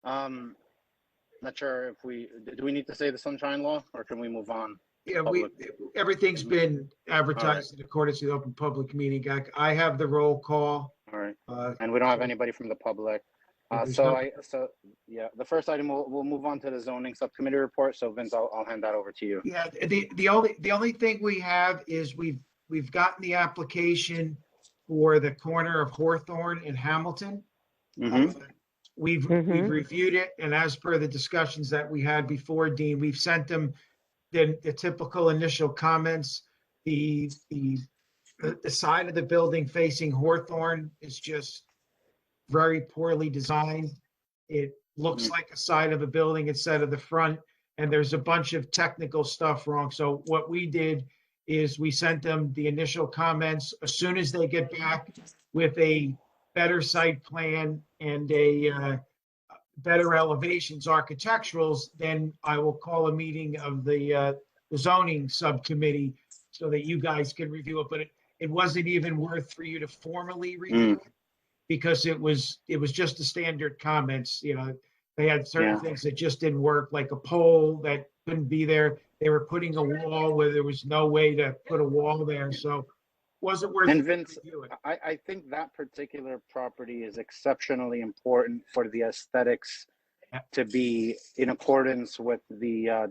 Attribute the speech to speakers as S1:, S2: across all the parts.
S1: Not sure if do we need to say the sunshine law or can we move on?
S2: Yeah,
S1: Public.
S2: everything's been advertised in accordance with the Open Public Meeting Act. I have the roll call.
S1: All right. And we don't have anybody from the public. Yeah, the first item we'll move on to the zoning subcommittee report. So Vince, I'll hand that over to you.
S2: Yeah, the only thing we have is we've gotten the application for the corner of Hawthorne and Hamilton. We've reviewed it, and as per the discussions that we had before, Dean, we've sent them the typical initial comments. The side of the building facing Hawthorne is just very poorly designed. It looks like a side of a building instead of the front, and there's a bunch of technical stuff wrong. So what we did is we sent them the initial comments. As soon as they get back with a better site plan and a better elevations, architecturals, then I will call a meeting of the zoning subcommittee so that you guys can review it. But it wasn't even worth for you to formally review it, because it was just the standard comments. You know, they had certain things that just didn't work, like a pole that couldn't be there. They were putting a wall where there was no way to put a wall there. So wasn't worth
S1: and
S2: it.
S1: Vince, I think that particular property is exceptionally important for the aesthetics to be in accordance with the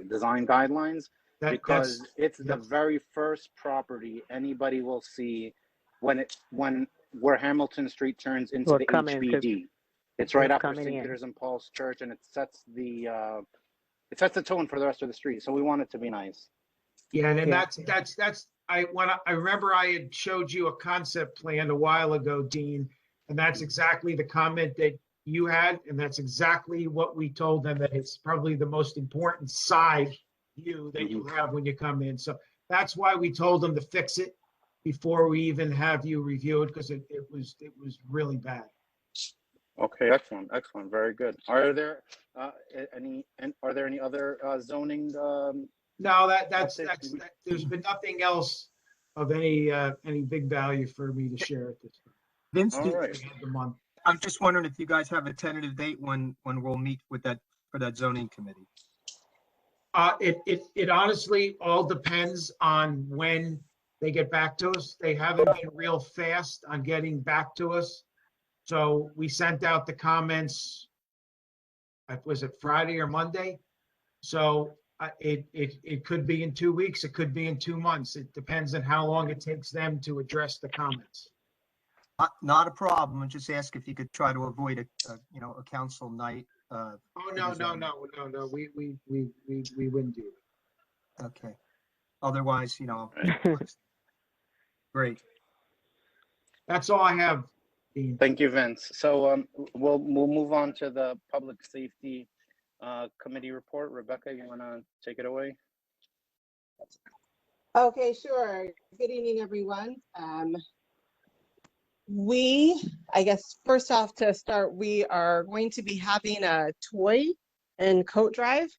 S1: design guidelines, because it's the very first property anybody will see where Hamilton Street turns into the HBD. It's right after St. Peter's and Paul's Church, and it sets the tone for the rest of the street. So we want it to be nice.
S2: Yeah, and that's I remember I had showed you a concept plan a while ago, Dean, and that's exactly the comment that you had, and that's exactly what we told them, that it's probably the most important side view that you have when you come in. So that's why we told them to fix it before we even have you review it, because it was really bad.
S1: Okay, excellent, very good. Are there any other zoning?
S2: No, that's there's been nothing else of any big value for me to share at this time.
S3: Vince,
S1: All right.
S3: I'm just wondering if you guys have a tentative date when we'll meet with for that zoning committee.
S2: It honestly all depends on when they get back to us. They haven't been real fast on getting back to us. So we sent out the comments, was it Friday or Monday? So it could be in 2 weeks, it could be in 2 months. It depends on how long it takes them to address the comments.
S3: Not a problem. I just ask if you could try to avoid a council night.
S2: Oh, no. We wouldn't do that.
S3: Okay. Otherwise, great.
S2: That's all I have, Dean.
S1: Thank you, Vince. So we'll move on to the public safety committee report. Rebecca, you want to take it away?
S4: Okay, sure. Good evening, everyone. I guess first off to start, we are going to be having a toy and coat drive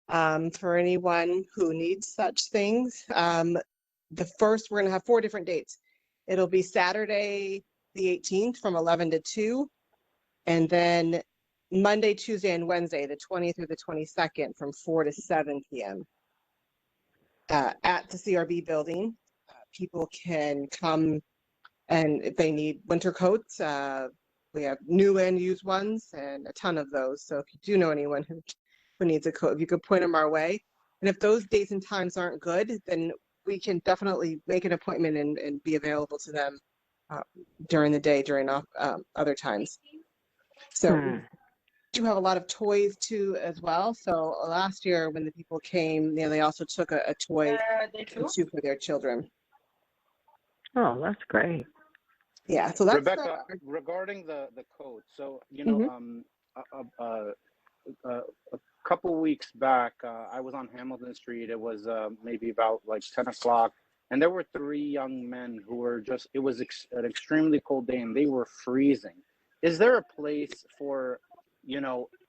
S4: for anyone who needs such things. We're going to have 4 different dates. It'll be Saturday the 18th from 11 to 2, and then Monday, Tuesday, and Wednesday, the 20th through the 22nd from 4 to 7 p.m. At the CRB building. People can come, and if they need winter coats, we have new and used ones and a ton of those. So if you do know anyone who needs a coat, if you could point them our way. And if those dates and times aren't good, then we can definitely make an appointment and be available to them during the day, during other times. So we do have a lot of toys too as well. So last year when the people came, they also took a toy or 2 for their children.
S5: Oh, that's great.
S4: Yeah, so that's
S1: Rebecca, regarding the code. So a couple weeks back, I was on Hamilton Street. It was maybe about like 10 o'clock, and there were 3 young men who were it was an extremely cold day, and they were freezing. Is there a place for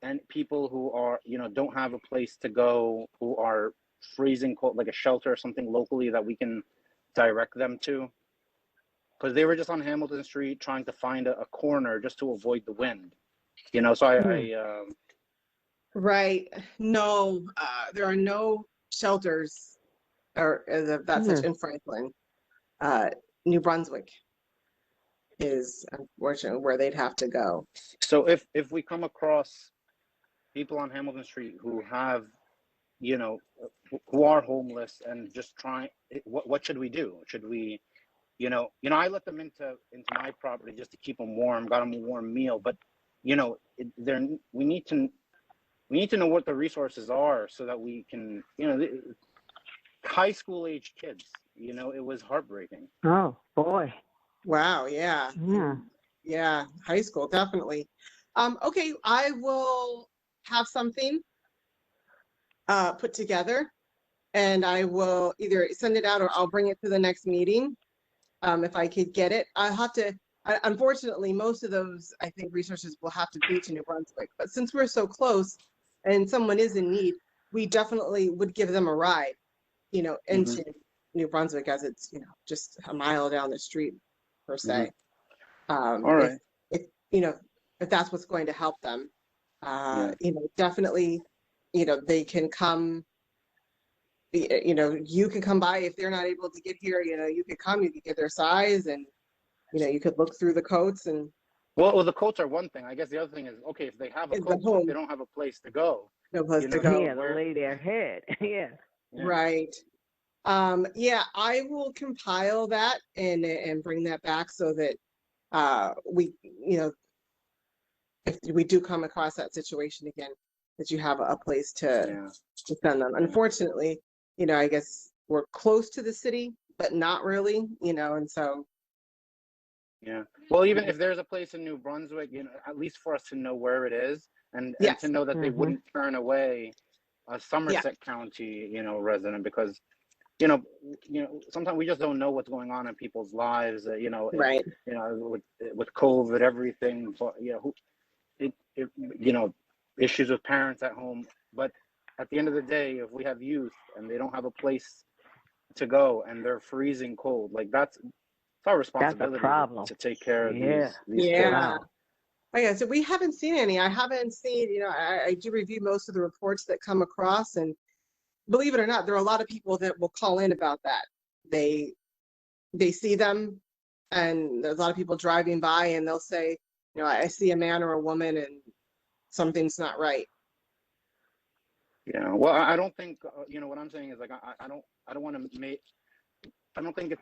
S1: and people who are don't have a place to go, who are freezing cold, like a shelter or something locally that we can direct them to? Because they were just on Hamilton Street trying to find a corner just to avoid the wind. You know, so I
S4: Right. No, there are no shelters or of that such in Franklin. New Brunswick is unfortunately where they'd have to go.
S1: so if we come across people on Hamilton Street who have, you know, who are homeless and just trying, what should we do? Should we, I let them into my property just to keep them warm, got them a warm meal, but there we need to know what the resources are so that we can, high school age kids, it was heartbreaking.
S5: Oh, boy.
S4: Wow, yeah.
S5: Yeah.
S4: Yeah, high school, definitely. Okay, I will have something put together and I will either send it out or I'll bring it to the next meeting. If I could get it. I have to, unfortunately, most of those, I think, resources will have to be to New Brunswick. But since we're so close and someone is in need, we definitely would give them a ride, into New Brunswick as it's, just a mile down the street per se.
S1: All right.
S4: If if that's what's going to help them,
S1: Yeah.
S4: definitely, they can come. You can come by if they're not able to get here. You could come. You could get their size, and you could look through the coats and.
S1: Well, the coats are one thing. I guess the other thing is, okay, if they have a
S4: Is the
S1: coat, but
S4: home.
S1: they don't have a place to go.
S4: No place to go.
S5: Yeah, to lay their head. Yeah.
S1: Yeah.
S4: Right. Yeah, I will compile that and bring that back so that we, if we do come across that situation again, that you have a place to send them. Unfortunately, I guess we're close to the city, but not really, and so.
S1: Yeah. Well, even if there's a place in New Brunswick, at least for us to know where it is and
S4: Yes.
S1: to know that they wouldn't turn away a Somerset County, resident because, sometimes we just don't know what's going on in people's lives,
S4: Right.
S1: with COVID, everything, but, issues with parents at home. But at the end of the day, if we have youth and they don't have a place to go and they're freezing cold, like it's our responsibility
S5: problem.
S1: to take care of
S5: Yeah.
S1: these
S4: Yeah.
S1: kids.
S5: Wow.
S4: Oh, yeah, so we haven't seen any. I haven't seen, I do review most of the reports that come across, and believe it or not, there are a lot of people that will call in about that. They see them, and there's a lot of people driving by, and they'll say, I see a man or a woman, and something's not right.
S1: Yeah. Well, I don't think, what I'm saying is like, I don't want to make, I don't think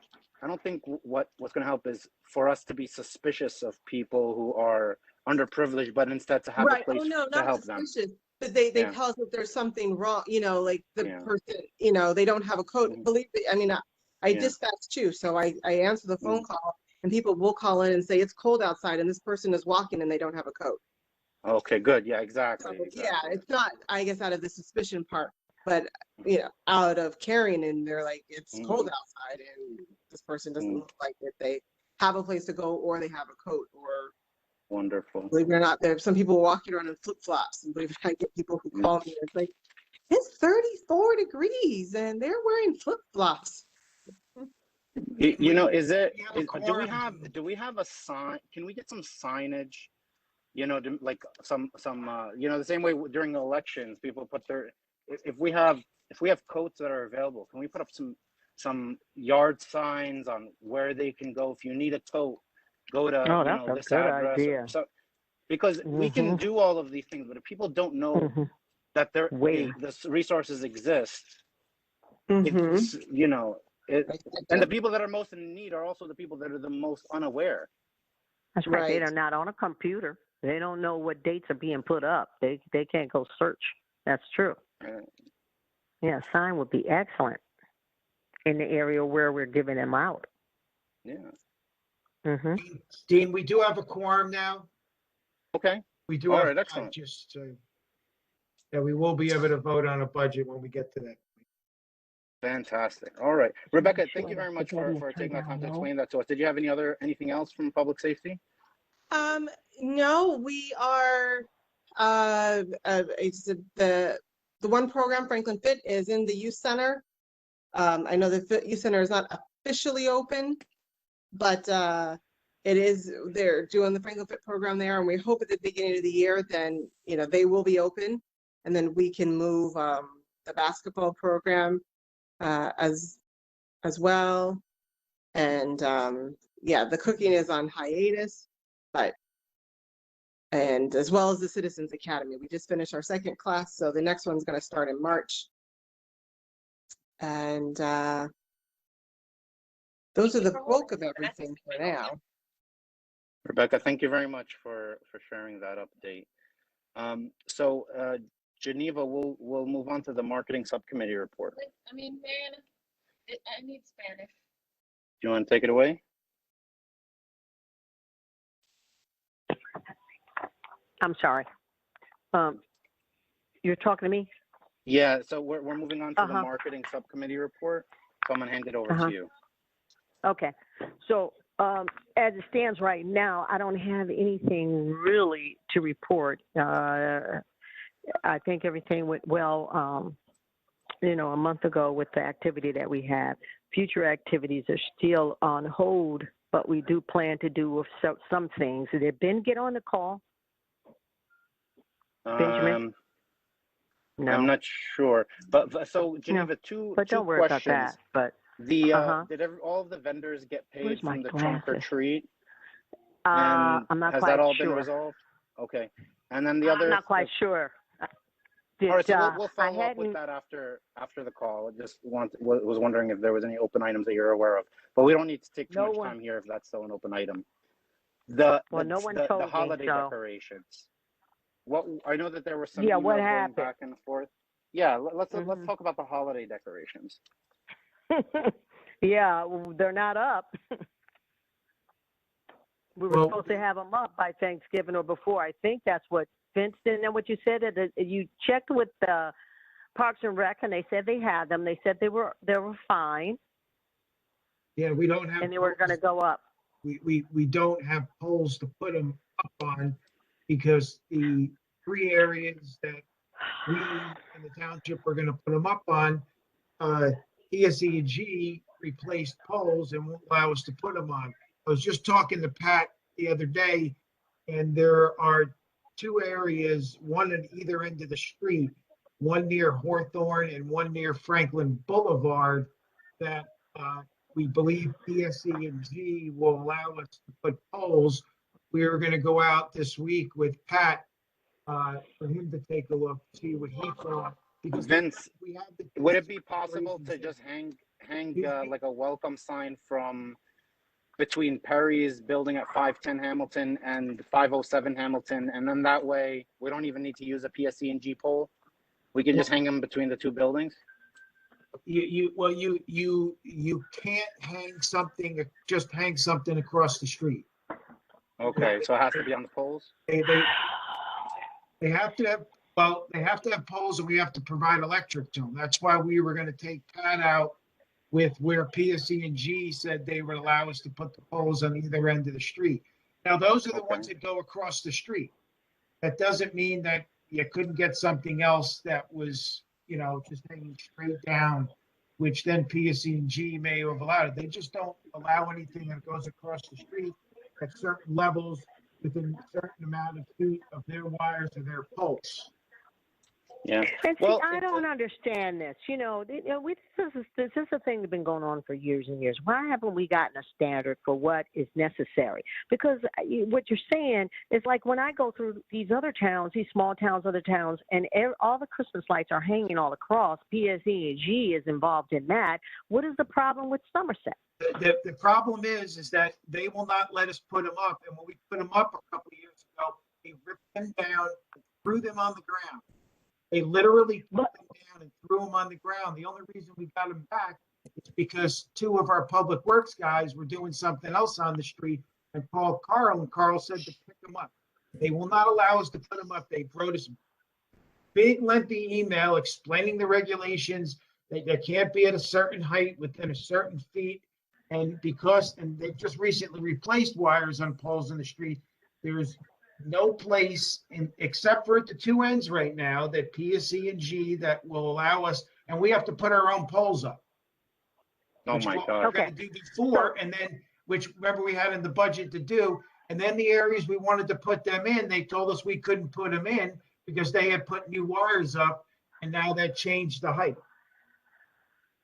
S1: what's going to help is for us to be suspicious of people who are underprivileged, but instead to have
S4: Right.
S1: a place
S4: Oh, no,
S1: to
S4: not
S1: help them.
S4: suspicious, but they
S1: Yeah.
S4: tell us that there's something wrong, like the
S1: Yeah.
S4: person, they don't have a coat.
S1: Mhm.
S4: Believe me, I mean, I
S1: Yeah.
S4: dispatch too, so I answer the phone call, and people will call in and say it's cold outside, and this person is walking and they don't have a coat.
S1: Okay, good. Yeah, exactly.
S4: So, yeah,
S1: Exactly.
S4: it's not, I guess, out of the suspicion part, but out of caring, and they're like, it's cold outside, and this person doesn't look like that they have a place to go or they have a coat, or
S1: Wonderful.
S4: believe it or not, there's some people walking around in flip-flops, and believe it or not, I get people who call me, it's like, it's 34 degrees and they're wearing flip-flops.
S1: Is it?
S2: We have a quorum.
S1: Do we have a sign? Can we get some signage? Like some the same way during the elections, people put their. If we have coats that are available, can we put up some yard signs on where they can go? If you need a coat, go to
S5: That's a
S1: this
S5: good
S1: address.
S5: idea.
S1: Because we can do all of these things, but if people don't know that
S5: Where?
S1: the resources exist,
S4: Mhm.
S1: it's and the people that are most in need are also the people that are the most unaware.
S5: That's right.
S4: Right.
S5: They're not on a computer. They don't know what dates are being put up. They can't go search. That's true. Yeah, a sign would be excellent in the area where we're giving them out.
S1: Yeah.
S2: Dean, we do have a quorum now.
S1: Okay.
S2: We do
S1: All
S2: have
S1: right, excellent.
S2: just that we will be able to vote on a budget when we get to that.
S1: Fantastic. All right. Rebecca, thank
S5: Sure.
S1: you very much
S5: Forgetting
S1: for
S5: to
S1: taking
S5: turn
S1: that time to
S5: down
S1: explain that to us. Did you have anything else from public safety?
S4: No, we are, it's the one program, Franklin Fit, is in the youth center. I know the youth center is not officially open, but they're doing the Franklin Fit program there, and we hope at the beginning of the year, then, they will be open, and then we can move the basketball program as well. And yeah, the cooking is on hiatus, and as well as the Citizens Academy. We just finished our second class, so the next one's going to start in March. And those are the bulk of everything for now.
S1: Rebecca, thank you very much for sharing that update. So Geneva, we'll move on to the marketing subcommittee report.
S6: I mean, man, I need Spanish.
S1: Do you want to take it away?
S5: I'm sorry. You're talking to me?
S1: Yeah, so we're moving on to the
S5: Uh-huh.
S1: marketing subcommittee report. So I'm gonna hand it over
S5: Uh-huh.
S1: to you.
S5: Okay. So as it stands right now, I don't have anything really to report. I think everything went well, a month ago with the activity that we had. Future activities are still on hold, but we do plan to do some things. Did Ben get on the call? Benjamin? No.
S1: I'm not sure, but so Geneva, two
S5: But don't worry
S1: questions.
S5: about that. But
S1: Did
S5: Uh-huh.
S1: all of the vendors get paid
S5: Where's my
S1: from the trunk or
S5: glasses?
S1: treat? And
S5: I'm not
S1: has
S5: quite
S1: that all
S5: sure.
S1: been resolved? Okay, and then the
S5: I'm
S1: other.
S5: not quite sure.
S1: All right, so we'll
S5: I
S1: follow up with
S5: hadn't-
S1: that after the call. Just was wondering if there was any open items that you're aware of, but we don't need to take too
S5: No
S1: much
S5: one-
S1: time here if that's still an open item.
S5: Well, no one told
S1: the
S5: me,
S1: holiday
S5: so-
S1: decorations. What I know that there were some
S5: Yeah,
S1: emails
S5: what
S1: going
S5: happened?
S1: back and forth. Yeah, let's
S5: Mhm.
S1: talk about the holiday decorations.
S5: Yeah, they're not up. We were
S2: Well-
S5: supposed to have them up by Thanksgiving or before. I think that's what Vince did. And what you said, that you checked with the Parks and Rec, and they said they had them. They said they were fine,
S2: Yeah, we don't have.
S5: and they were going to go up.
S2: We don't have poles to put them up on because the 3 areas that we in the township are gonna put them up on, PSE&G replaced poles and won't allow us to put them on. I was just talking to Pat the other day, and there are 2 areas, one at either end of the street, one near Hawthorne and one near Franklin Boulevard, that we believe PSE&G will allow us to put poles. We are going to go out this week with Pat for him to take a look, see what he thought. Because
S1: Vince,
S2: we have the
S1: would it be possible to just hang like a welcome sign from between Perry's building at 510 Hamilton and 507 Hamilton, and then that way we don't even need to use a PSE&G pole. We can just hang them between the 2 buildings.
S2: you can't just hang something across the street.
S1: Okay, so it has to be on the poles.
S2: They have to have, they have to have poles, and we have to provide electric to them. That's why we were gonna take Pat out with where PSE&G said they would allow us to put the poles on either end of the street. Now, those are the
S1: Okay.
S2: ones that go across the street. That doesn't mean that you couldn't get something else that was, just hanging straight down, which then PSE&G may have allowed. They just don't allow anything that goes across the street at certain levels within a certain amount of feet of their wires or their poles.
S1: Yeah.
S5: And see,
S1: Well,
S5: I don't understand this. This is a thing that's been going on for years and years. Why haven't we gotten a standard for what is necessary? Because what you're saying is like when I go through these other towns, these small towns, other towns, and all the Christmas lights are hanging all across. PSE&G is involved in that. What is the problem with Somerset?
S2: The problem is that they will not let us put them up. And when we put them up a couple of years ago, they ripped them down and threw them on the ground. They literally put them down and threw them on the ground. The only reason we got them back is because 2 of our public works guys were doing something else on the street and called Carl, and Carl said to pick them up. They will not allow us to put them up. They wrote us a big lengthy email explaining the regulations, that they can't be at a certain height within a certain feet. And they just recently replaced wires on poles in the street, there's no place except for at the 2 ends right now that PSE&G that will allow us, and we have to put our own poles up.
S1: oh
S2: Which
S1: my
S2: what
S1: God.
S2: we're gonna do before, and then which remember we had in the budget to do. And then the areas we wanted to put them in, they told us we couldn't put them in because they had put new wires up, and now that changed the height.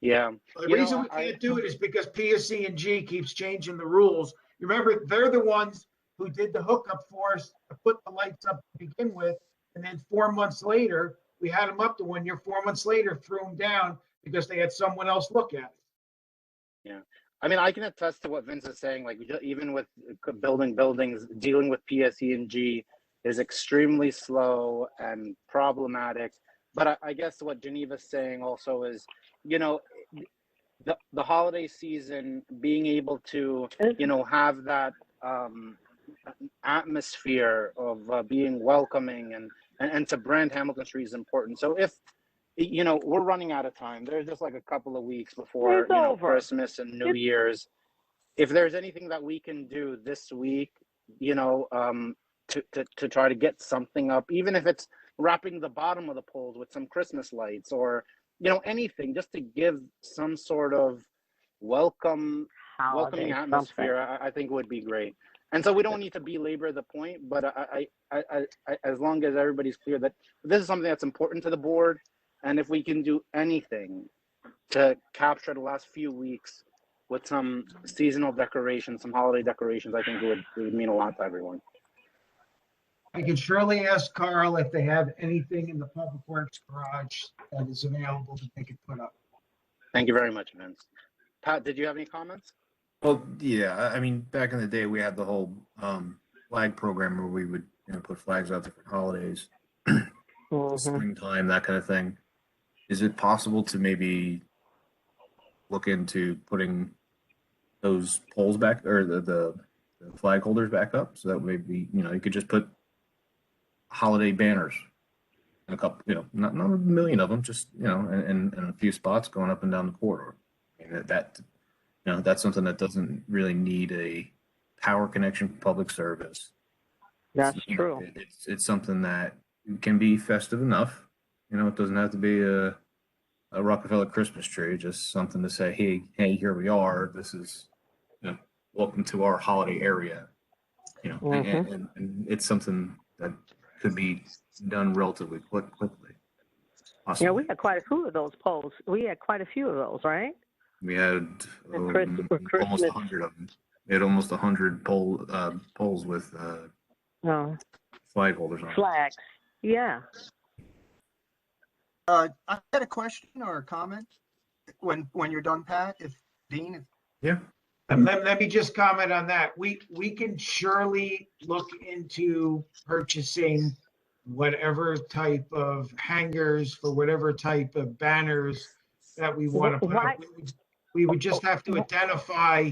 S1: Yeah.
S2: The
S1: You
S2: reason
S1: know,
S2: we can't do it is because PSC&G keeps changing the rules. Remember, they're the ones who did the hookup for us to put the lights up to begin with. And then 4 months later, we had them up to 1 year. 4 months later, threw them down because they had someone else look at it.
S1: Yeah. I mean, I can attest to what Vince is saying. Like, even with building buildings, dealing with PSE&G is extremely slow and problematic. But I guess what Geneva's saying also is, you know, the holiday season, being able to, you know, have that atmosphere of being welcoming and to brand Hamilton Street is important. So if, you know, we're running out of time, there's just like a couple of weeks before,
S5: It's
S1: you know,
S5: over.
S1: Christmas and New Year's. If there's anything that we can do this week, you know, to try to get something up, even if it's wrapping the bottom of the poles with some Christmas lights or, you know, anything, just to give some sort of welcoming
S5: Holiday
S1: atmosphere,
S5: something.
S1: I think would be great. And so we don't need to belabor the point, but I as long as everybody's clear that this is something that's important to the board, and if we can do anything to capture the last few weeks with some seasonal decorations, some holiday decorations, I think it would mean a lot to everyone.
S2: I can surely ask Carl if they have anything in the Public Works garage that is available that they could put up.
S1: Thank you very much, Vince. Pat, did you have any comments?
S7: Well, yeah, I mean, back in the day, we had the whole flag program where we would, you know, put flags out different holidays, springtime, that kind of thing. Is it possible to maybe look into putting those poles back or the flag holders back up so that maybe, you know, you could just put holiday banners in a couple, you know, not a million of them, just, you know, and a few spots going up and down the corridor. I mean, that you know, that's something that doesn't really need a power connection for public service.
S5: That's
S7: You know,
S5: true.
S7: it's something that can be festive enough. You know, it doesn't have to be a Rockefeller Christmas tree, just something to say, hey, here we are. This is, you know, welcome to our holiday area. You know, and it's something that could be done relatively quickly.
S5: Yeah, we had quite a few of those poles. We had quite a few of those, right?
S7: We had almost
S5: Christmas.
S7: 100 of them. We had almost 100 poles with
S5: No,
S7: flag holders on them.
S5: flags. Yeah.
S3: I had a question or a comment when you're done, Pat, if Dean.
S7: Yeah.
S2: Let me just comment on that. We can surely look into purchasing whatever type of hangers for whatever type of banners that we want to put up. We would just have to identify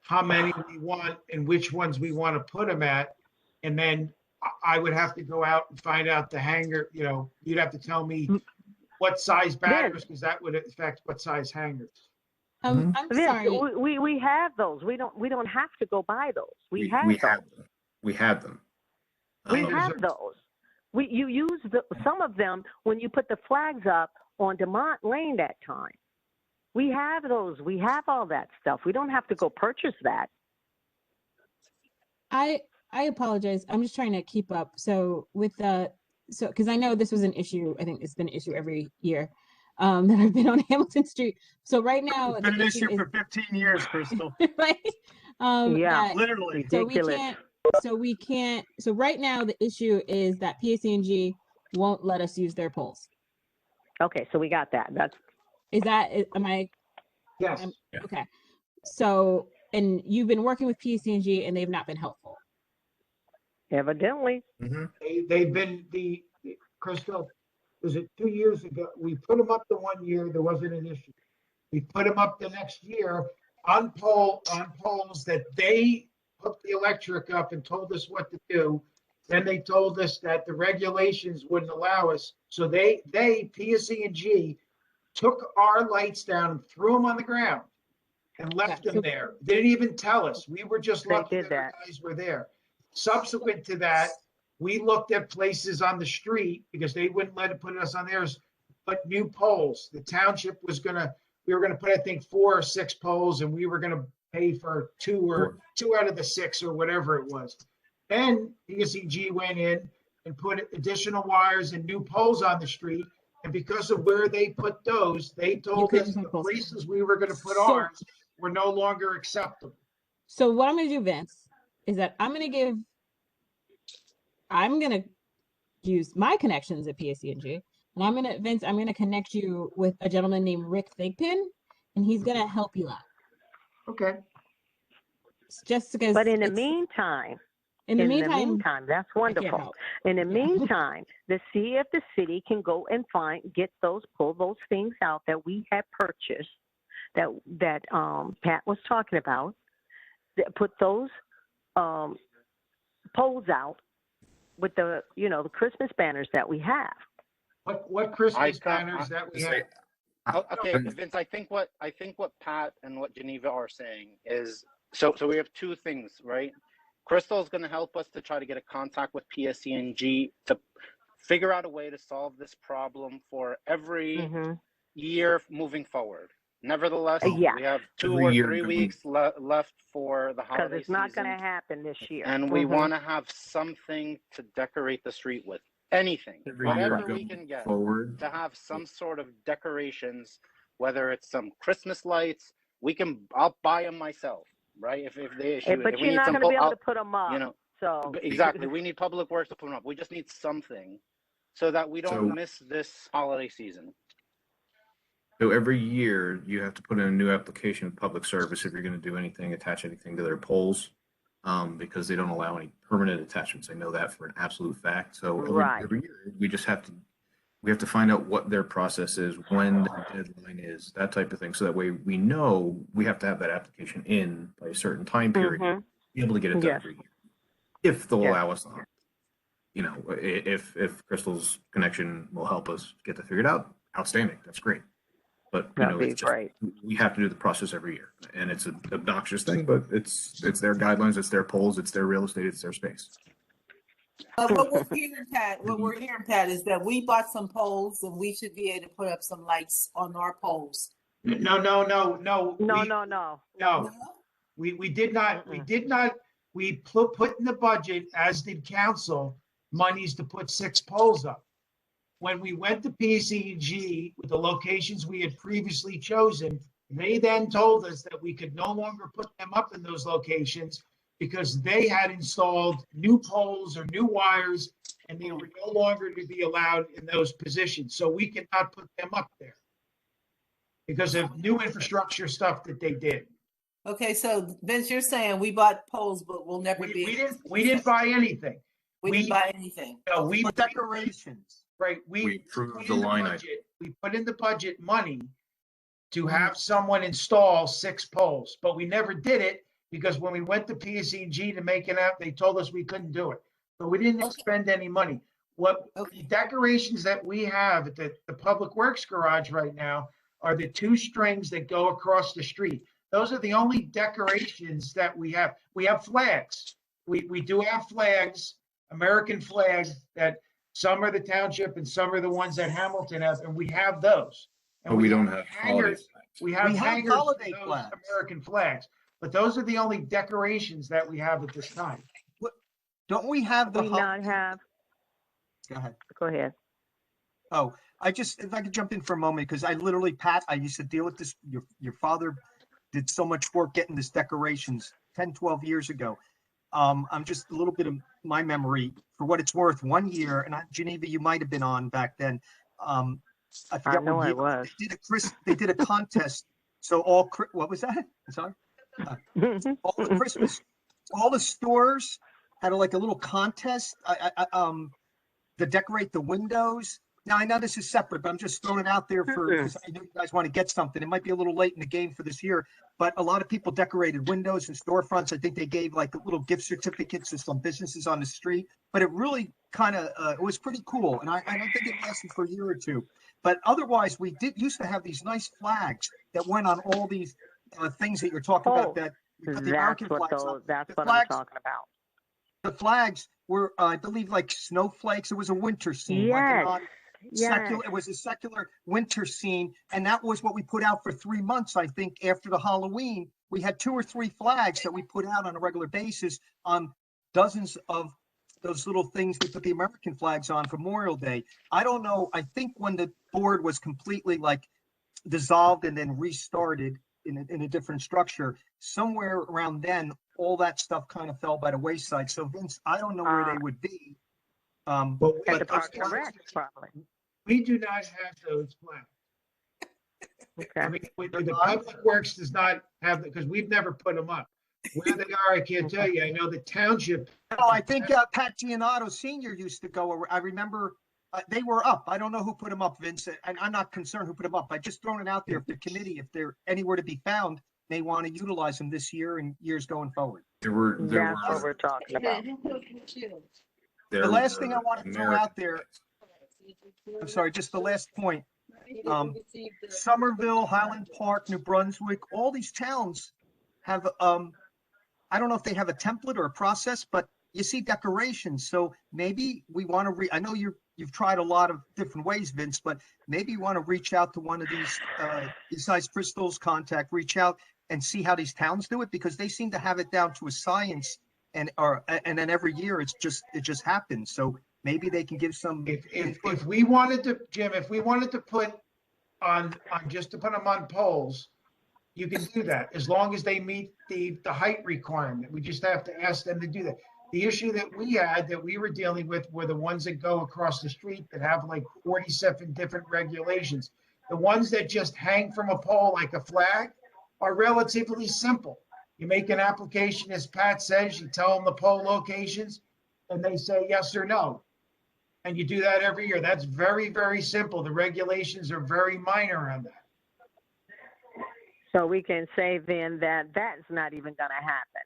S2: how many we want and which ones we want to put them at. And then I would have to go out and find out the hanger, you know, you'd have to tell me what size banners, because that would affect what size hangers.
S8: I'm
S5: Vince,
S8: sorry.
S5: we have those. We don't have to go buy those. We have
S7: we
S5: those.
S7: had them. We had them.
S5: We have those. You use some of them when you put the flags up on DeMont Lane that time. We have those. We have all that stuff. We don't have to go purchase that.
S8: I apologize. I'm just trying to keep up. So with because I know this was an issue. I think it's been an issue every year that I've been on Hamilton Street. So right now,
S3: It's been an issue for 15 years, Crystal.
S8: right?
S5: Yeah,
S3: Literally.
S5: ridiculous.
S8: So right now the issue is that PSC&G won't let us use their polls.
S5: Okay, so we got that.
S8: Am I?
S2: Yes.
S8: Okay. So, and you've been working with PSC&G and they've not been helpful.
S5: Evidently.
S2: They've been Crystal, was it 2 years ago? We put them up the 1 year, there wasn't an issue. We put them up the next year on poles that they hooked the electric up and told us what to do. Then they told us that the regulations wouldn't allow us. So they PSC&G took our lights down and threw them on the ground and left them there. They didn't even tell us. We were just lucky that our guys were there. Subsequent to that, we looked at places on the street because they wouldn't let it put us on theirs, but new poles. The township we were gonna put, I think, 4 or 6 poles, and we were gonna pay for two out of the 6 or whatever it was. Then PSEG went in and put additional wires and new poles on the street. And because of where they put those, they told
S8: couldn't
S2: us
S8: put
S2: the
S8: poles.
S2: places we were going to put
S8: So-
S2: ours were no longer acceptable.
S8: So what I'm gonna do, Vince, is that I'm gonna use my connections at PSCNG, and I'm gonna connect you with a gentleman named Rick Thigpen, and he's gonna help you out.
S2: Okay.
S8: Just because.
S5: But in the meantime, that's
S8: I can't
S5: wonderful.
S8: help.
S5: In the
S8: Yeah.
S5: meantime, see if the city can go and pull those things out that we had purchased, that Pat was talking about. Put those poles out with the Christmas banners that we have.
S2: What Christmas banners that we have?
S1: Okay, Vince, I think what Pat and what Geneva are saying is so we have two things, right? Crystal is going to help us to try to get a contact with PSCNG to figure out a way to solve this problem for every year moving forward. Nevertheless,
S5: Yeah.
S1: we have 2
S7: Every
S1: or
S7: year
S1: 3
S7: going-
S1: weeks left for the holiday
S5: Because it's not going to
S1: season,
S5: happen this year.
S1: and we want to have something to decorate the street with. Anything,
S7: Every year
S1: whatever we
S7: going
S1: can get
S7: forward.
S1: to have some sort of decorations, whether it's some Christmas lights. I'll buy them myself, right? If they issue
S5: But
S1: if we
S5: you're
S1: need
S5: not
S1: some,
S5: going to be able to put them up. So
S1: exactly. We need Public Works to put them up. We just need something so that we don't
S7: So-
S1: miss this holiday season.
S7: So every year you have to put in a new application of public service if you're going to do anything, attach anything to their poles, because they don't allow any permanent attachments. I know that for an absolute fact. So every year we just have to find out what their process is, when the deadline is, that type of thing. So that way we know we have to have that application in by a certain time period, be able to get it done every year. If they'll allow us, if Crystal's connection will help us get that figured out, outstanding. That's great. But it's just, we have to do the process every year, and it's an obnoxious thing, but it's their guidelines, it's their poles, it's their real estate, it's their space.
S9: What we're hearing, Pat, is that we bought some poles and we should be able to put up some lights on our poles.
S2: No.
S5: No.
S2: We did not. We put in the budget, as did council, monies to put 6 poles up. When we went to PCG with the locations we had previously chosen, they then told us that we could no longer put them up in those locations because they had installed new poles or new wires, and they were no longer to be allowed in those positions. So we cannot put them up there because of new infrastructure stuff that they did.
S9: Okay, so Vince, you're saying we bought poles, but we'll never be.
S2: We didn't buy anything.
S9: We didn't buy anything.
S2: No,
S3: For decorations.
S2: Right,
S7: We approved
S2: put
S7: the
S2: in
S7: line
S2: budget-
S7: item.
S2: We put in the budget money to have someone install 6 poles, but we never did it because when we went to PSEG to make it up, they told us we couldn't do it. So we didn't spend any money. The decorations that we have at the Public Works garage right now are the 2 strings that go across the street. Those are the only decorations that we have. We have flags. We do have flags, American flags, that some are the township and some are the ones that Hamilton has, and we have those. And
S7: But we don't have holiday
S2: hangers. We have
S3: We have
S2: hangers for
S3: holiday
S2: those
S3: flags.
S2: American flags, but those are the only decorations that we have at this time.
S3: Don't we have the?
S5: we not have.
S3: Go ahead.
S5: Go ahead.
S3: Oh, if I could jump in for a moment, because Pat, I used to deal with this. Your father did so much work getting this decorations 10, 12 years ago. I'm just a little bit of my memory for what it's worth. One year, and Geneva, you might have been on back then. I forget
S5: know
S3: what
S5: I
S3: year.
S5: was.
S3: They did a contest. So what was that? I'm sorry. All the Christmas, all the stores had a little contest to decorate the windows. Now I know this is separate, but I'm just throwing it out there because I know you guys want to get something. It might be a little late in the game for this year, but a lot of people decorated windows and storefronts. I think they gave little gift certificates to some businesses on the street, but it really kind of it was pretty cool. And I don't think it lasted for a year or two, but otherwise we used to have these nice flags that went on all these things that you're talking about. That we put the American flags on.
S5: That's
S3: The
S5: what
S3: flags-
S5: I'm talking about.
S3: The flags were, I believe, like snowflakes. It was a winter scene.
S5: Yes.
S3: It was a secular winter scene, and that was what we put out for 3 months, I think, after the Halloween. we had 2 or 3 flags that we put out on a regular basis on dozens of those little things we put the American flags on for Memorial Day. I don't know. I think when the board was completely like dissolved and then restarted in a different structure, somewhere around then, all that stuff kind of fell by the wayside. So Vince, I don't know where they would be.
S2: But
S5: At the
S2: those
S5: Parks and
S2: flags-
S5: Rec, probably.
S2: we do not have those flags. I
S5: Okay.
S2: mean, the Public Works does not have, because we've never put them up. Where they are, I can't tell you. I know the township.
S3: No, I think Pat Gianotto Senior used to go. I remember they were up. I don't know who put them up, Vince. And I'm not concerned who put them up. I just thrown it out there. If the committee, if they're anywhere to be found, may want to utilize them this year and years going forward.
S5: That's what we're talking about.
S3: The last thing I want to throw out there, I'm sorry, just the last point. Somerville, Highland Park, New Brunswick, all these towns have, I don't know if they have a template or a process, but you see decorations. So maybe we want to I know you've tried a lot of different ways, Vince, but maybe you want to reach out to one of these, besides Crystal's contact, reach out and see how these towns do it, because they seem to have it down to a science, and then every year it just happens. So maybe they can give some.
S2: If we wanted to, Jim, if we wanted to put on just to put them on poles, you can do that as long as they meet the height requirement. We just have to ask them to do that. The issue that we were dealing with were the ones that go across the street that have like 47 different regulations. The ones that just hang from a pole like a flag are relatively simple. You make an application, as Pat says, you tell them the pole locations, and they say yes or no. And you do that every year. That's very, very simple. The regulations are very minor on that.
S5: So we can say then that that's not even going to happen.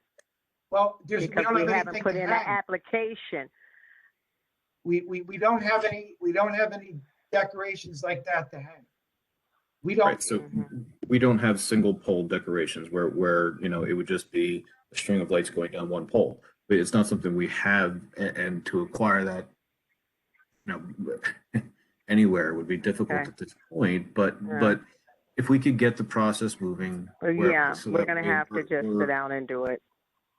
S2: Well,
S5: because we haven't put in an application.
S2: We don't have any decorations like that to hang. We don't.
S7: Right, so we don't have single pole decorations where it would just be a string of lights going down one pole. But it's not something we have, and to acquire that, anywhere would be difficult at this point. But if we could get the process moving,
S5: we're going to have to just sit down and do it.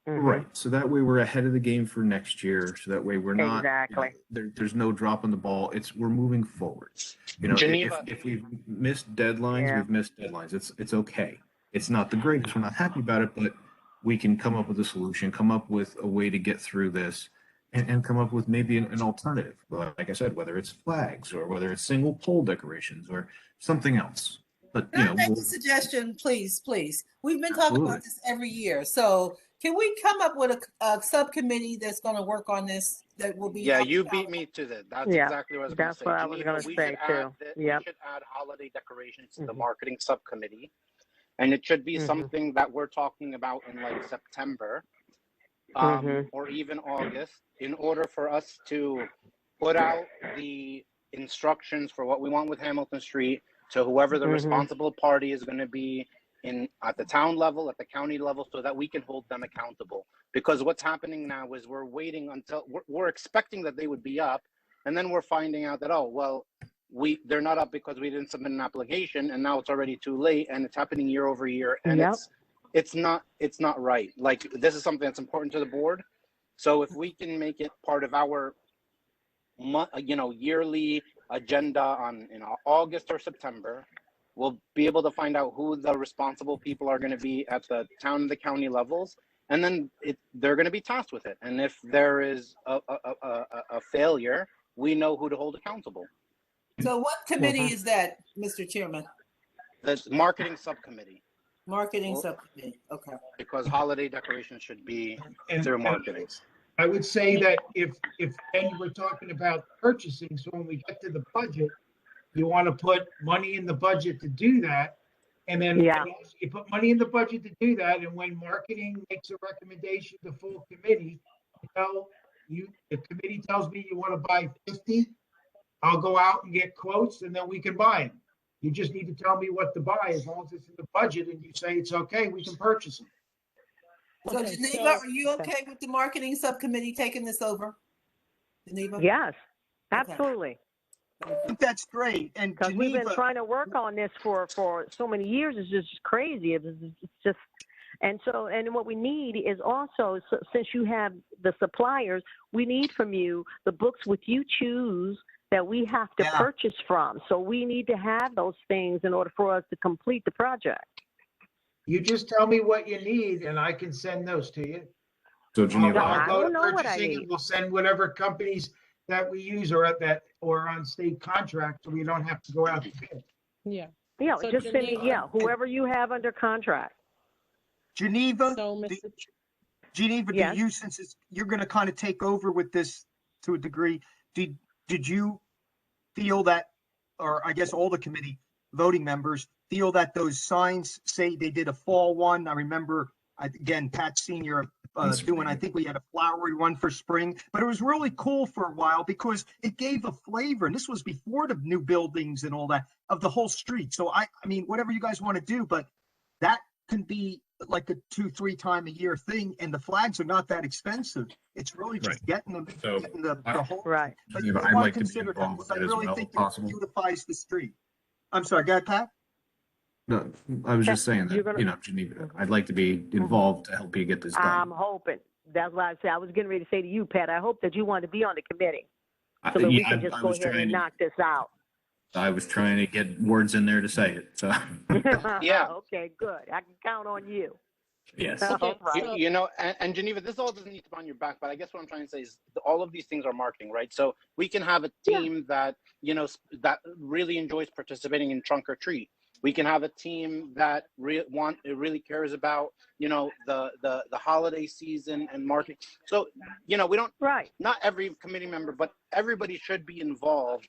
S7: Right. So that way we're ahead of the game for next year. So that way we're not
S5: exactly.
S7: There's no drop on the ball. We're moving forward.
S1: Geneva.
S7: If we've missed deadlines, we've missed deadlines. It's okay. It's not the greatest. We're not happy about it, but we can come up with a solution, come up with a way to get through this, and come up with maybe an alternative. Like I said, whether it's flags or whether it's single pole decorations or something else. But
S9: Can I make a suggestion, please? We've been talking about this every year. So can we come up with a subcommittee that's going to work on this? That will be.
S1: Yeah, you beat me to that. That's exactly what I was going to say.
S5: That's what I was going to say too.
S1: We should add holiday decorations to the marketing subcommittee, and it should be something that we're talking about in like September, or even August, in order for us to put out the instructions for what we want with Hamilton Street to whoever the responsible party is going to be at the town level, at the county level, so that we can hold them accountable. Because what's happening now is we're waiting until we're expecting that they would be up, and then we're finding out that they're not up because we didn't submit an application, and now it's already too late, and it's happening year over year, and it's not right. Like, this is something that's important to the board. So if we can make it part of our yearly agenda in August or September, we'll be able to find out who the responsible people are going to be at the town and the county levels, and then they're going to be tasked with it. And if there is a failure, we know who to hold accountable.
S9: So what committee is that, Mr. Chairman?
S2: The marketing subcommittee.
S9: Marketing subcommittee, okay.
S2: Because holiday decorations should be through marketing. I would say that if we're talking about purchasing, so when we get to the budget, you want to put money in the budget to do that. And then you put money in the budget to do that. And when marketing makes a recommendation to full committee, the committee tells me you want to buy 50, I'll go out and get quotes, and then we can buy them. You just need to tell me what to buy. As long as it's in the budget and you say it's okay, we can purchase them.
S9: So Geneva, are you okay with the marketing subcommittee taking this over? Geneva?
S5: Yes, absolutely.
S3: I think that's great. And
S5: because we've been trying to work on this for so many years, it's just crazy. It's just, And so, and what we need is also, so, since you have the suppliers, we need from you the books which you choose that we have to purchase from. So we need to have those things in order for us to complete the project.
S2: You just tell me what you need and I can send those to you.
S7: So Geneva,
S2: I'll
S5: I
S2: go
S5: don't
S2: to
S5: know what I
S2: purchasing
S5: need.
S2: and we'll send whatever companies that we use or at that or on state contract, so we don't have to go out to bid.
S4: Yeah.
S5: Yeah,
S4: So
S5: just send me,
S4: Geneva-
S5: whoever you have under contract.
S3: Geneva,
S4: So, Mr.
S3: Geneva,
S5: Yes.
S3: do you, since you're going to kind of take over with this to a degree, did you feel that, or I guess all the committee voting members feel that those signs say they did a fall one? I remember, again, Pat Senior doing, I think we had a flowery one for spring, but it was really cool for a while because it gave a flavor. And this was before the new buildings and all that of the whole street. So I mean, whatever you guys want to do, but that can be like a 2-3 time a year thing. And the flags are not that expensive. It's really just getting them,
S7: So,
S3: getting the whole.
S5: Right.
S3: But
S7: Geneva,
S3: you
S7: I'd
S3: want
S7: like
S3: to
S7: to be
S3: consider that
S7: involved
S3: because
S7: with
S3: I
S7: it as
S3: really
S7: well,
S3: think
S7: if
S3: it
S7: possible.
S3: beautifies the street. I'm sorry, go ahead, Pat.
S7: No, I was just saying
S5: You're
S7: that,
S5: gonna-
S7: you know, Geneva, I'd like to be involved to help you get this
S5: I'm
S7: done.
S5: hoping. That's why I said I was getting ready to say to you, Pat, I hope that you want to be on the committee
S7: I-
S5: so that we
S7: yeah,
S5: can just
S7: I
S5: go
S7: was
S5: ahead
S7: trying
S5: and
S7: to-
S5: knock this out.
S7: I was trying to get words in there to say it, so.
S1: Yeah.
S5: Okay, good. I can count on you.
S7: Yes.
S5: All
S4: Okay,
S5: right.
S4: so-
S1: You know, and Geneva, this all doesn't need to be on your back, but I guess what I'm trying to say is all of these things are marketing, right? So we can have a team that, you know, that really enjoys participating in trunk or treat. We can have a team that really cares about, you know, the holiday season and marketing. So, you know, we don't,
S5: Right.
S1: not every committee member, but everybody should be involved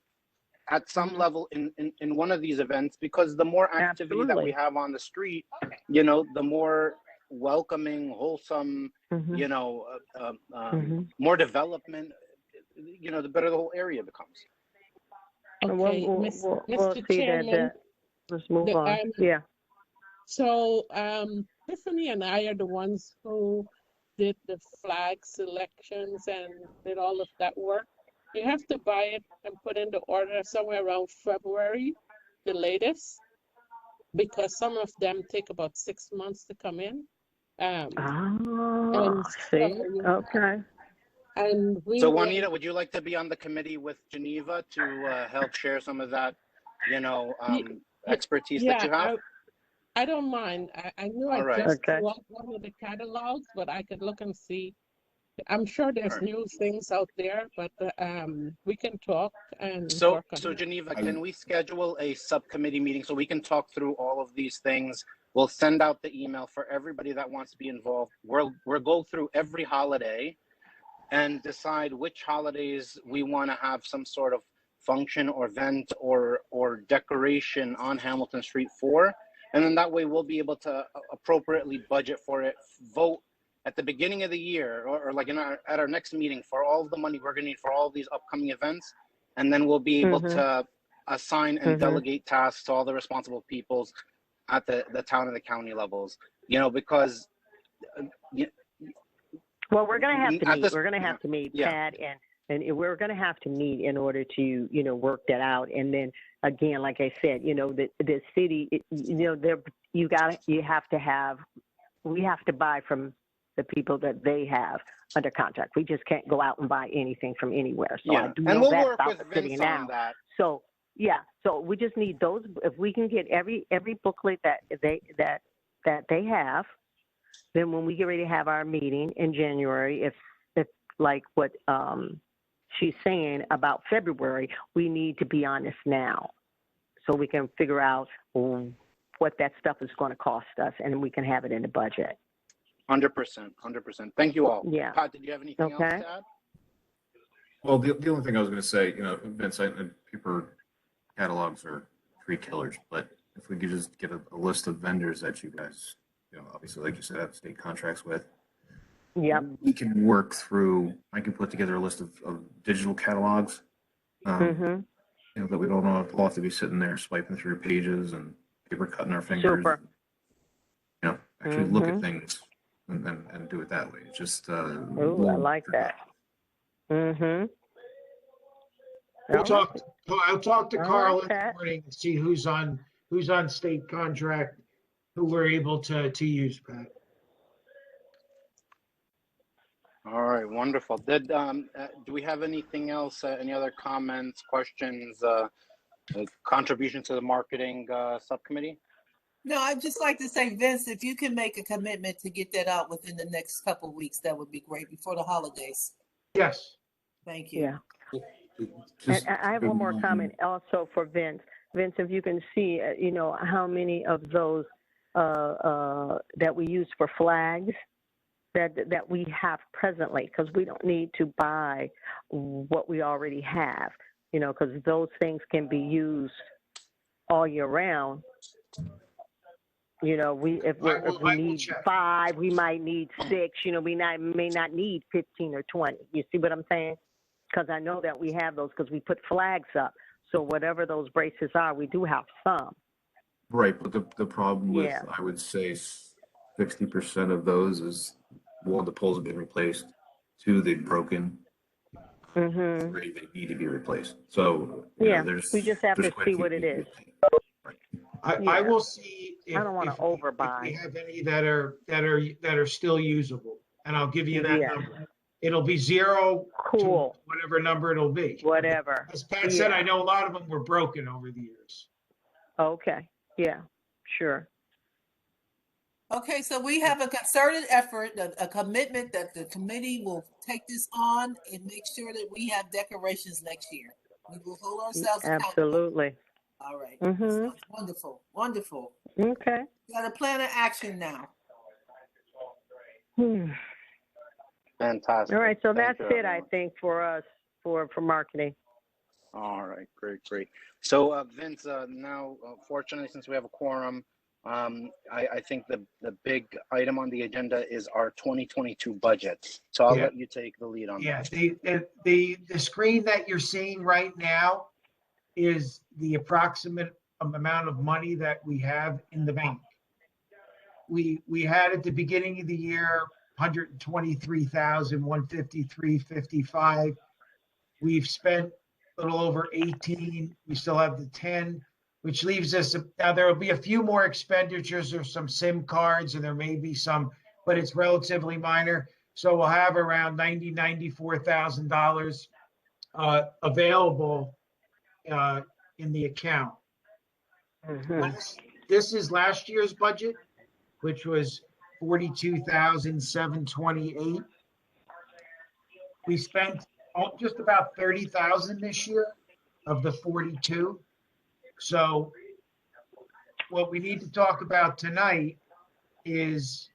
S1: at some level in one of these events, because the more activity that we
S5: Absolutely.
S1: have on the street, you know, the more welcoming, wholesome,
S5: Mhm.
S1: you know,
S5: Mhm.
S1: more development, you know, the better the whole area becomes.
S5: And
S4: Okay,
S5: we'll
S4: Mr.
S5: see
S4: Chairman,
S5: let's move on.
S4: I'm-
S5: Yeah.
S4: so Tiffany and I are the ones who did the flag selections and did all of that work. You have to buy it and put in the order somewhere around February, the latest, because some of them take about 6 months to come in.
S5: Oh,
S4: And
S5: see?
S4: so-
S5: Okay.
S4: And we
S1: So
S4: will-
S1: Juanita, would you like to be on the committee with Geneva to help share some of that, you know, expertise that you have?
S4: I don't mind. I knew I
S1: All right.
S4: just
S5: Okay.
S4: threw out one of the catalogs, but I could look and see. I'm sure there's new things out there, but we can talk and
S1: So,
S4: work on
S1: so
S4: it.
S1: Geneva, can we schedule a subcommittee meeting so we can talk through all of these things? We'll send out the email for everybody that wants to be involved. We'll go through every holiday and decide which holidays we want to have some sort of function or event or decoration on Hamilton Street for. And then that way we'll be able to appropriately budget for it, vote at the beginning of the year or like at our next meeting for all of the money we're going to need for all these upcoming events. And then we'll be able to assign and delegate tasks to all the responsible peoples at the town and the county levels, you know, because
S5: Well, we're going to have to
S1: At
S5: meet.
S1: this-
S5: We're going to have to meet,
S1: yeah.
S5: Pat, and we're going to have to meet in order to, you know, work that out. And then again, like I said, you know, the city, you know, we have to buy from the people that they have under contract. We just can't go out and buy anything from anywhere. So I
S1: yeah,
S5: do
S1: and
S5: know
S1: we'll
S5: that
S1: work
S5: about
S1: with
S5: the city
S1: Vince
S5: now.
S1: on that.
S5: So yeah, so we just need those. If we can get every booklet that they have, then when we get ready to have our meeting in January, if like what she's saying about February, we need to be on this now, so we can figure out what that stuff is going to cost us, and we can have it in the budget.
S1: 100%. Thank you all.
S5: Yeah.
S1: Pat, did you have anything else
S5: Okay.
S1: to add?
S7: Well, the only thing I was going to say, you know, Vince, paper catalogs are tree killers, but if we could just get a list of vendors that you guys, you know, obviously, like you said, have state contracts with.
S5: Yep.
S7: We can work through, I can put together a list of digital catalogs,
S5: Mm-hmm.
S7: you know, that we don't all have to be sitting there swiping through pages and paper cutting our fingers.
S5: Super.
S7: You know, actually look at things and do it that way. It's just,
S5: Ooh, I like that. Mm-hmm.
S2: I'll talk to
S5: All
S2: Carl
S5: right,
S2: in the
S5: Pat.
S2: morning and see who's on state contract, who we're able to use, Pat.
S1: All right, wonderful. Do we have anything else? Any other comments, questions, contribution to the marketing subcommittee?
S9: No, I'd just like to say, Vince, if you can make a commitment to get that out within the next couple of weeks, that would be great before the holidays.
S2: Yes.
S9: Thank you.
S5: Yeah.
S7: Just
S5: And I have one more comment also for Vince. Vince, if you can see, how many of those that we use for flags that we have presently, because we don't need to buy what we already have, because those things can be used all year round. If we
S2: I will
S5: need
S2: check.
S5: 5, we might need 6. We may not need 15 or 20. You see what I'm saying? Because I know that we have those because we put flags up. So whatever those braces are, we do have some.
S7: Right, but the problem with,
S5: Yeah.
S7: I would say 60% of those is, one, the poles have been replaced, 2, they've broken,
S5: Mhm.
S7: 3, they need to be replaced. So,
S5: Yeah,
S7: there's
S5: we just have
S7: there's
S5: to
S7: quite a
S5: see
S7: few
S5: what it
S7: things.
S5: is.
S2: I
S5: Yeah.
S2: will see if,
S5: I don't wanna
S2: if
S5: overbuy.
S2: we have any that are still usable, and I'll give you that
S5: Yeah.
S2: number. It'll be 0 to
S5: Cool.
S2: whatever number it'll be.
S5: Whatever.
S2: As Pat said,
S5: Yeah.
S2: I know a lot of them were broken over the years.
S5: Okay. Yeah. Sure.
S9: Okay, so we have a concerted effort, a commitment that the committee will take this on and make sure that we have decorations next year. We will hold ourselves accountable.
S5: Absolutely.
S9: All right.
S5: Mhm.
S9: Sounds wonderful. Wonderful.
S5: Okay.
S9: Got a plan of action now.
S5: Hmm.
S1: Fantastic.
S5: All right. So
S1: Thank
S5: that's
S1: you,
S5: it, I
S1: everyone.
S5: think, for us for marketing.
S1: All right, great. So, Vince, now, fortunately, since we have a quorum, I think the big item on the agenda is our 2022 budget. So I'll
S2: Yeah.
S1: let you take the lead on
S2: Yeah,
S1: that.
S2: the screen that you're seeing right now is the approximate amount of money that we have in the bank. We had at the beginning of the year, 123,153.55. We've spent a little over 18. We still have the 10, which leaves us, now there will be a few more expenditures or some SIM cards, and there may be some, but it's relatively minor. So we'll have around $94,000 available in the account.
S5: Mhm.
S2: This is last year's budget, which was 42,728. We spent just about 30,000 this year of the 42. So what we need to talk about tonight is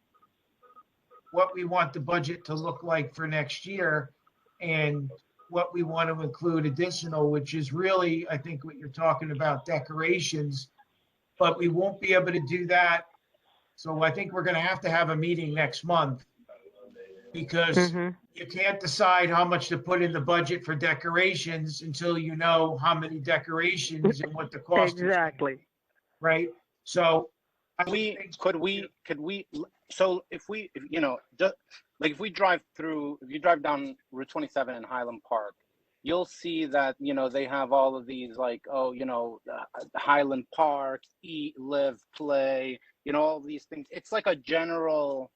S2: what we want the budget to look like for next year and what we want to include additional, which is really, I think, what you're talking about, decorations, but we won't be able to do that. So I think we're going to have a meeting next month because
S5: Mhm.
S2: you can't decide how much to put in the budget for decorations until you know how many decorations and what the cost is,
S5: Exactly.
S2: right? So
S1: Could we, so if you drive down Route 27 in Highland Park, you'll see that, they have all of these Highland Park, eat, live, play, all these things. It's like a general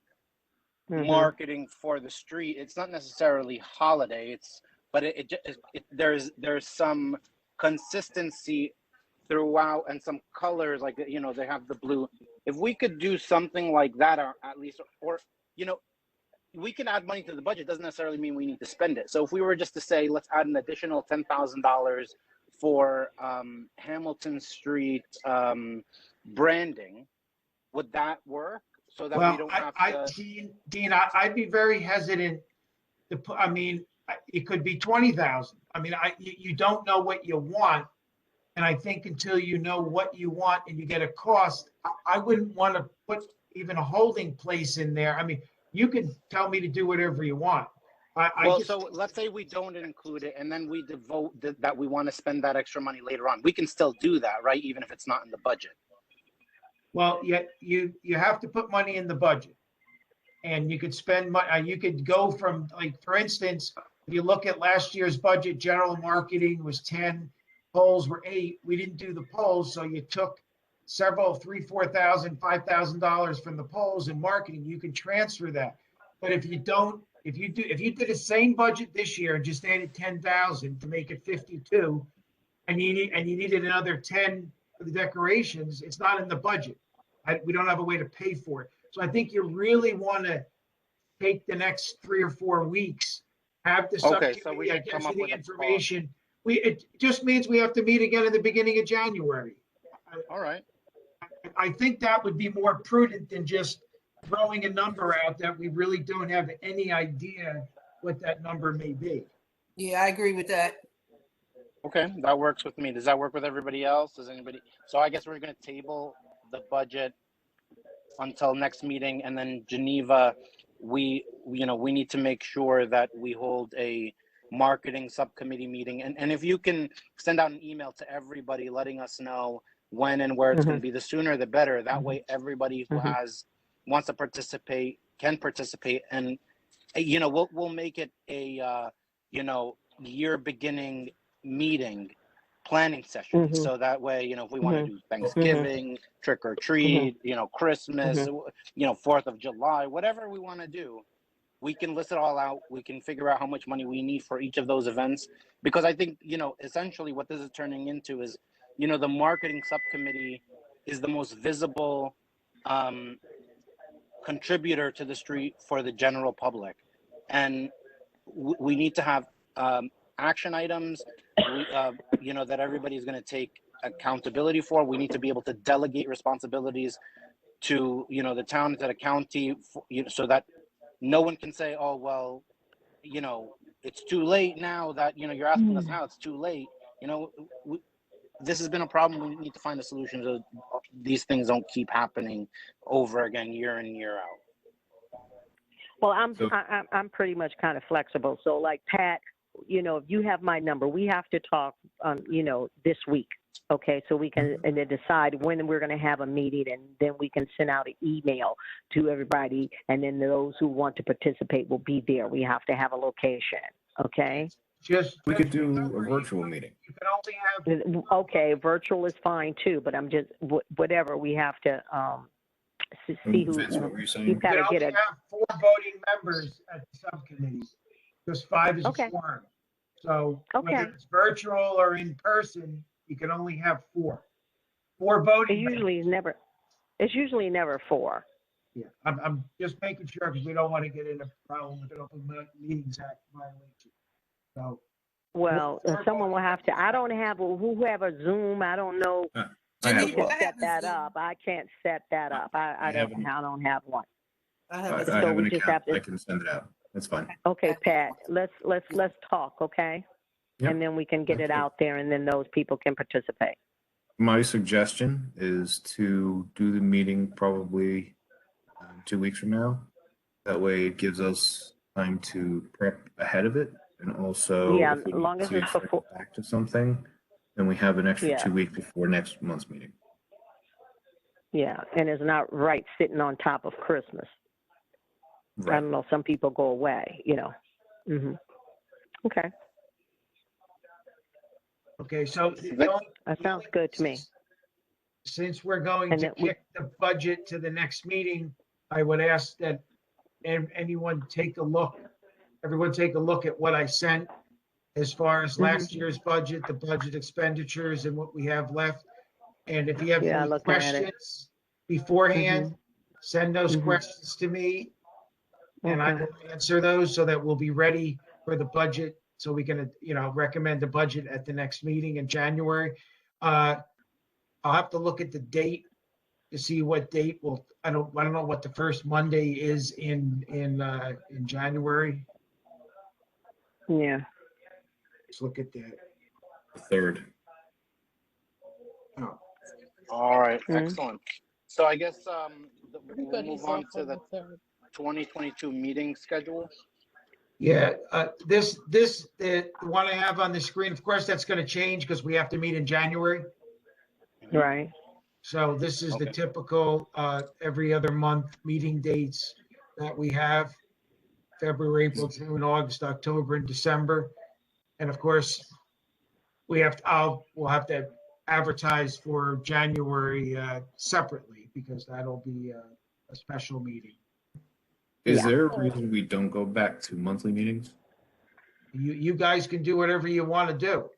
S1: marketing for the street. It's not necessarily holiday, but there's some consistency throughout and some colors, like they have the blue. If we could do something like that, or at least, or we can add money to the budget, doesn't necessarily mean we need to spend it. So if we were just to say, let's add an additional $10,000 for Hamilton Street branding, would that work? So that we don't have to.
S2: Dean, I'd be very hesitant to put, it could be 20,000. You don't know what you want. And I think until you know what you want and you get a cost, I wouldn't want to put even a holding place in there. You can tell me to do whatever you want.
S1: So let's say we don't include it, and then we devote that we want to spend that extra money later on. We can still do that, right? Even if it's not in the budget.
S2: Well, yet you have to put money in the budget, and you could spend money. You could go from, like, for instance, if you look at last year's budget, general marketing was 10, polls were 8. We didn't do the polls, so you took several, $3,000, $4,000, $5,000 from the polls and marketing. You can transfer that, but if you don't if you did the same budget this year and just added 10,000 to make it 52, and you needed another 10 for the decorations, it's not in the budget. We don't have a way to pay for it. So I think you really want to take the next 3 or 4 weeks, have the
S1: Okay, so
S2: subcommittee,
S1: we
S2: I
S1: should
S2: get
S1: come
S2: you
S1: up
S2: the
S1: with a cost.
S2: information. It just means we have to meet again in the beginning of January.
S1: All right.
S2: I think that would be more prudent than just throwing a number out that we really don't have any idea what that number may be.
S9: Yeah, I agree with that.
S1: Okay, that works with me. Does that work with everybody else? Does anybody? So I guess we're going to table the budget until next meeting, and then Geneva, we need to make sure that we hold a marketing subcommittee meeting, and if you can send out an email to everybody letting us know when and where it's going to be, the sooner the better. That way everybody who wants to participate can participate, and we'll make it a year beginning meeting planning session. So that way, if we want to do Thanksgiving, trick or treat, Christmas, 4th of July, whatever we want to do, we can list it all out. We can figure out how much money we need for each of those events. Because I think, essentially what this is turning into is, the marketing subcommittee is the most visible contributor to the street for the general public. And we need to have action items, that everybody's going to take accountability for. We need to be able to delegate responsibilities to, the town, to the county, so that no one can say, oh, well, it's too late now that, you're asking us now, it's too late. This has been a problem. We need to find a solution so these things don't keep happening over again, year in, year out.
S5: Well, I'm pretty much kind of flexible. So like Pat, if you have my number, we have to talk, this week. Okay, so we can and then decide when we're going to have a meeting, and then we can send out an email to everybody, and then those who want to participate will be there. We have to have a location. Okay.
S7: We could do a virtual meeting.
S2: You can only have.
S5: Okay, virtual is fine too, but I'm just whatever we have to see who.
S7: That's what we're saying.
S5: You've got to get
S2: have 4 voting members at the subcommittee, because 5 is a quorum. So whether it's virtual or in person, you can only have 4 voting.
S5: It's usually never 4.
S2: Yeah, I'm just making sure, because we don't want to get in a problem with an Open Meetings Act violation. So.
S5: Well, someone will have to. I don't have whoever Zoom. I don't know.
S7: I have
S5: You can
S7: one.
S5: set that up. I can't set that up. I don't have one.
S9: I
S7: I
S9: have
S7: have
S9: a
S7: an
S5: we just have
S7: account.
S5: to-
S7: I can send it out. That's fine.
S5: Okay, Pat. Let's talk. Okay,
S7: Yep.
S5: and then we can get it out there, and then those people can participate.
S7: My suggestion is to do the meeting probably 2 weeks from now. That way it gives us time to prep ahead of it. And also,
S5: Yeah,
S7: if we
S5: as long
S7: need
S5: as
S7: to
S5: it's
S7: circle back to something, then we have an extra
S5: Yeah.
S7: 2 weeks before next month's meeting.
S5: Yeah, and it's not right sitting on top of Christmas. I
S7: Right.
S5: don't know. Some people go away. Okay,
S2: Okay, so
S5: that sounds good to me.
S2: since we're going
S5: And
S2: to
S5: then we-
S2: kick the budget to the next meeting, I would ask that everyone take a look at what I sent as far as last year's budget, the budget expenditures, and what we have left. And if you have
S5: Yeah,
S2: any
S5: looking at it.
S2: questions beforehand, send those questions to me, and I
S5: Okay.
S2: will answer those so that we'll be ready for the budget. So we can, recommend the budget at the next meeting in January. I'll have to look at the date to see what date I don't know what the first Monday is in January.
S5: Yeah.
S2: Let's look at that.
S7: The 3rd.
S2: Oh,
S1: All right,
S5: Mhm.
S1: excellent. So I guess we'll
S6: Everybody's
S1: move on
S6: off
S1: to
S6: on
S1: the
S6: the 3rd.
S1: 2022 meeting schedule.
S2: yeah, the one I have on the screen, of course, that's going to change because we have to meet in January.
S5: Right.
S2: So this is the
S1: Okay.
S2: typical every other month meeting dates that we have: February, April, June, August, October, and December. And of course, we'll have to advertise for January separately, because that'll be a special meeting.
S7: Is
S5: Yeah.
S7: there a reason we don't go back to monthly meetings?
S2: You guys can do whatever you want to do.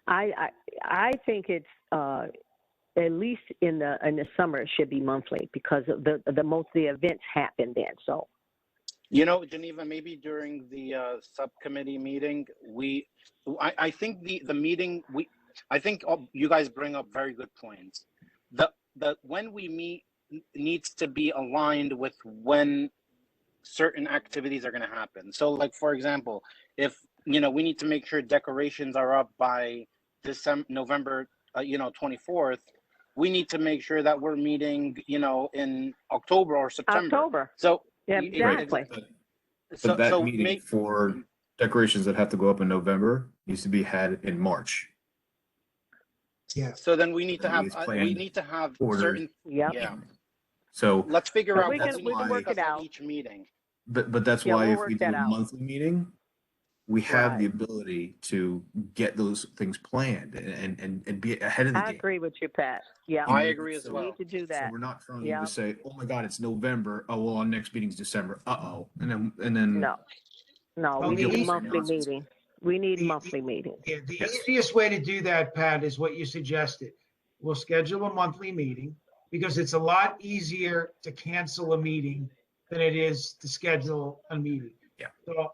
S5: I think it's at least in the summer it should be monthly because of the most of the events happen then. So
S1: You know, Geneva, maybe during the subcommittee meeting, I think the meeting, I think you guys bring up very good points. The when we meet needs to be aligned with when certain activities are going to happen. So, like, for example, if, we need to make sure decorations are up by November, 24th, we need to make sure that we're meeting, in October or September.
S5: October.
S1: So,
S5: Yeah, exactly.
S7: But that
S1: so
S7: meeting for decorations that have to go up in November needs to be had in March.
S2: Yeah.
S1: So then we need to
S7: That
S1: have,
S7: is
S1: we
S7: planned,
S1: need to have
S7: ordered.
S1: certain,
S5: Yep.
S1: yeah.
S7: So,
S1: Let's figure
S5: But
S1: out
S5: we
S1: what
S5: can-
S1: we
S5: we
S1: need
S5: can
S1: to
S5: work it
S1: discuss at
S5: out.
S1: each meeting.
S7: but that's
S5: Yeah,
S7: why
S5: we'll
S7: if
S5: work
S7: we do
S5: that
S7: a
S5: out.
S7: monthly meeting, we have the
S5: Right.
S7: ability to get those things planned and be ahead of the
S5: I
S7: game.
S5: agree with you, Pat. Yeah.
S1: I agree as
S7: So-
S1: well.
S5: Need to do
S7: So
S5: that.
S7: we're not trying
S5: Yeah.
S7: to say, "Oh my God, it's November. Oh well, our next meeting's December. Uh-oh," and then
S5: No. No,
S2: Well,
S5: we
S2: the
S5: need
S2: easy-
S5: monthly meetings. We need
S2: the-
S5: monthly meetings.
S2: Yeah, the
S7: Yes.
S2: easiest way to do that, Pat, is what you suggested. We'll schedule a monthly meeting because it's a lot easier to cancel a meeting than it is to schedule a meeting.
S7: Yeah.
S2: So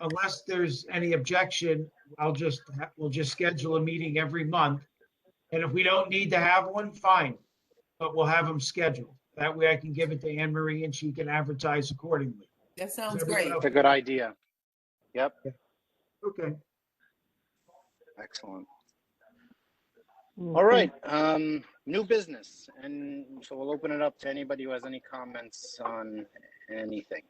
S2: unless there's any objection, we'll just schedule a meeting every month. And if we don't need to have one, fine, but we'll have them scheduled. That way I can give it to Anne Marie and she can advertise accordingly.
S9: That sounds
S2: Is everyone
S9: great.
S1: It's a good idea. Yep,
S2: Okay.
S1: excellent. All right, new business. And so we'll open it up to anybody who has any comments on anything.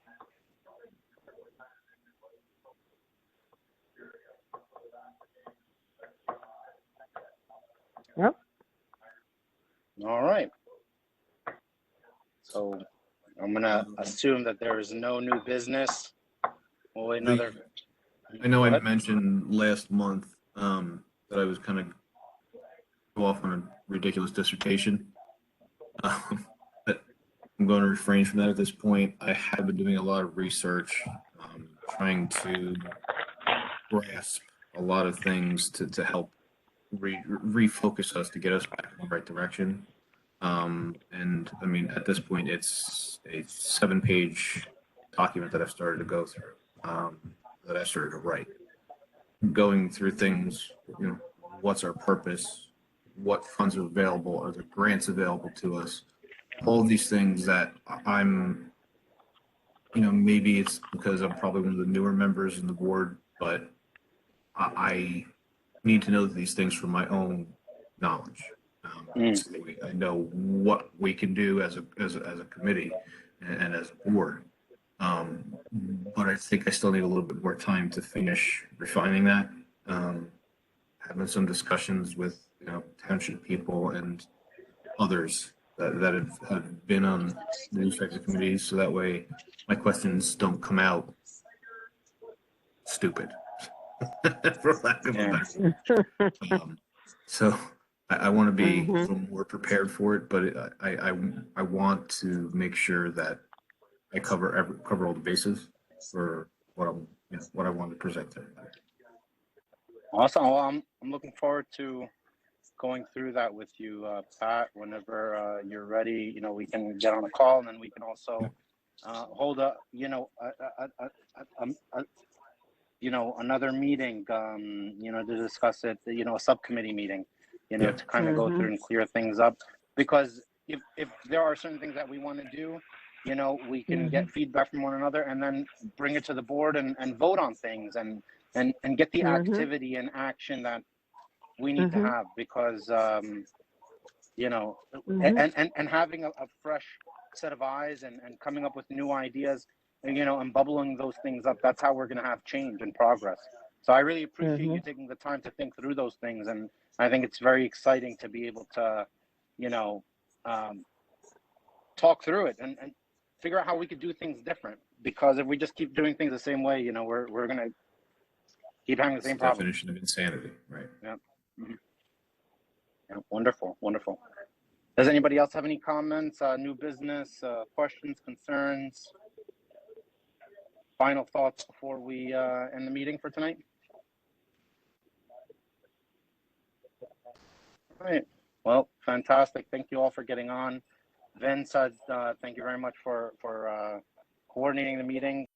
S5: Yep.
S1: All right. So I'm gonna assume that there is no new business. We'll wait another.
S7: I know
S1: Go
S7: I
S1: ahead.
S7: mentioned last month that I was kind of go off on a ridiculous dissertation. But I'm going to refrain from that at this point. I have been doing a lot of research, trying to grasp a lot of things to help refocus us to get us back in the right direction. And I mean, at this point, it's a 7-page document that I've started to go through, that I started to write. Going through things, what's our purpose? What funds are available? Are there grants available to us? All of these things that I'm, maybe it's because I'm probably one of the newer members in the board, but I need to know these things for my own knowledge. So I know what we can do as a committee and as a board. But I think I still need a little bit more time to finish refining that. Having some discussions with township people and others that have been on these types of committees, so that way my questions don't come out stupid, for lack of a better word. So I want to be a little more prepared for it, but I want to make sure that I cover all the bases for what I want to present to everybody.
S1: Awesome. Well, I'm looking forward to going through that with you, Pat. Whenever you're ready, we can get on a call, and then we can also hold another meeting, to discuss it. A subcommittee meeting,
S7: Yeah.
S1: to kind of go through and clear things up. Because if there are certain things that we want to do, we can get feedback from one another, and then bring it to the board and vote on things and get the activity and action that we need to have, because and having a fresh set of eyes and coming up with new ideas, and bubbling those things up, that's how we're going to have change and progress. So I really appreciate you taking the time to think through those things, and I think it's very exciting to be able to talk through it and figure out how we could do things different, because if we just keep doing things the same way, we're going to keep having the
S7: It's
S1: same
S7: the
S1: problem.
S7: definition of insanity, right?
S1: Yeah. Yeah, wonderful. Does anybody else have any comments, new business, questions, concerns? Final thoughts before we end the meeting for tonight? All right. Well, fantastic. Thank you all for getting on. Vince, thank you very much for coordinating the meeting.